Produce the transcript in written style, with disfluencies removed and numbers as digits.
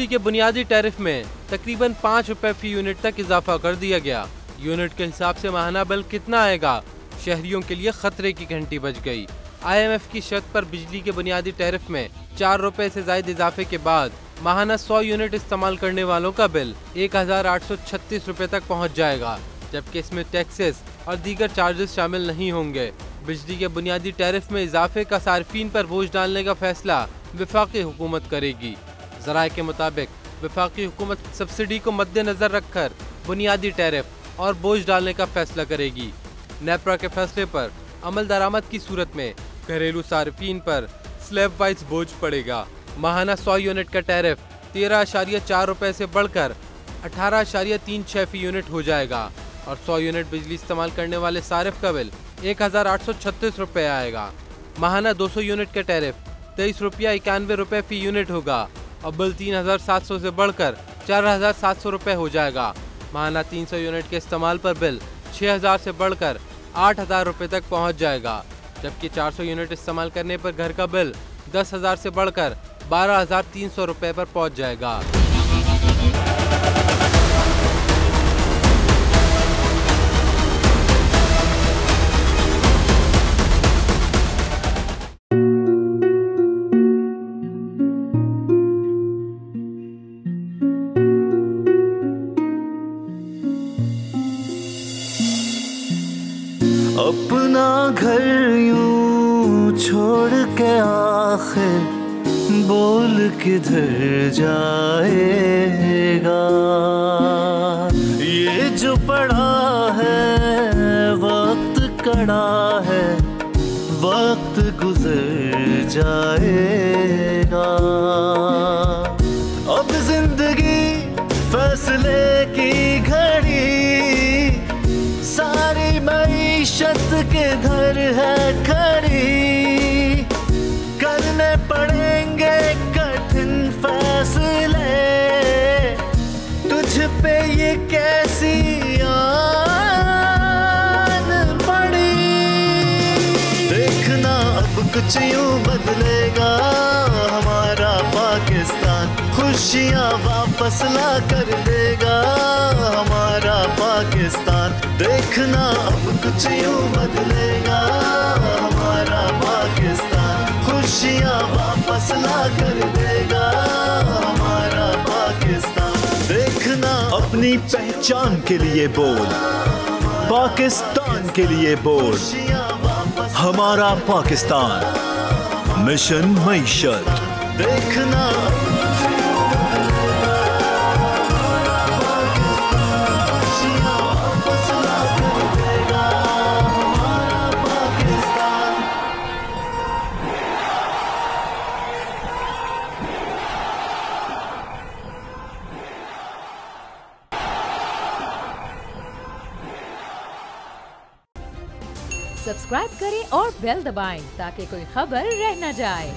के बुनियादी टैरिफ में तकरीबन 5 रुपए फी यूनिट तक इजाफा कर दिया गया। यूनिट के हिसाब से माहाना बिल कितना आएगा, शहरियों के लिए खतरे की घंटी बज गई। IMF की शर्त पर बिजली के बुनियादी टैरिफ में 4 रुपए से ज्यादा इजाफे के बाद माहाना 100 यूनिट इस्तेमाल करने वालों का बिल 1836 रुपए तक पहुंच जाएगा, जबकि इसमें टैक्सेस और दीगर चार्जेस शामिल नहीं होंगे। बिजली के बुनियादी टैरिफ में इजाफे का सार्फिन पर बोझ डालने का फैसला वफाकी हुकूमत करेगी। ज़राए के मुताबिक वफाकी हुकूमत सब्सिडी को मद्देनजर रखकर बुनियादी टैरिफ और बोझ डालने का फैसला करेगी। नेपरा के फैसले पर अमल दरामद की सूरत में घरेलू सार्फिन पर स्लैब वाइज बोझ पड़ेगा। माहाना 100 यूनिट का टैरिफ 13.4 रुपए से बढ़कर 18.36 फी यूनिट हो जाएगा और 100 यूनिट बिजली इस्तेमाल करने वाले सारिफ का बिल 1836 रुपए आएगा। माहाना 200 यूनिट का टैरिफ 23.91 रुपए फी यूनिट होगा और बिल 3700 से बढ़कर 4700 रुपए हो जाएगा। माहाना 300 यूनिट के इस्तेमाल पर बिल 6000 से बढ़कर 8000 रुपए तक पहुंच जाएगा, जबकि 400 यूनिट इस्तेमाल करने पर घर का बिल 10,000 से बढ़कर 12,300 रुपए पर पहुंच जाएगा। अपना घर यूं छोड़ के आखिर बोल किधर जाएगा। ये जो पड़ा है वक्त कड़ा है, वक्त गुजर जाएगा। अब जिंदगी फैसले की घड़ी, सारी मईशत के घर है खड़ी। करने पड़ेंगे कठिन फैसले, तुझ पे ये कैसी आन पड़ी। देखना अब कुछ यूं बदलेगा हमारा पाकिस्तान, खुशियाँ वापस ला कर देगा हमारा पाकिस्तान। देखना अब कुछ यूं बदलेगा हमारा पाकिस्तान, खुशियाँ वापस ला कर देगा हमारा पाकिस्तान। देखना अपनी पहचान के लिए बोल, पाकिस्तान के लिए बोल, हमारा पाकिस्तान, मिशन मईशत। देखना सब्सक्राइब करें और बेल दबाएं ताकि कोई खबर रह न जाए।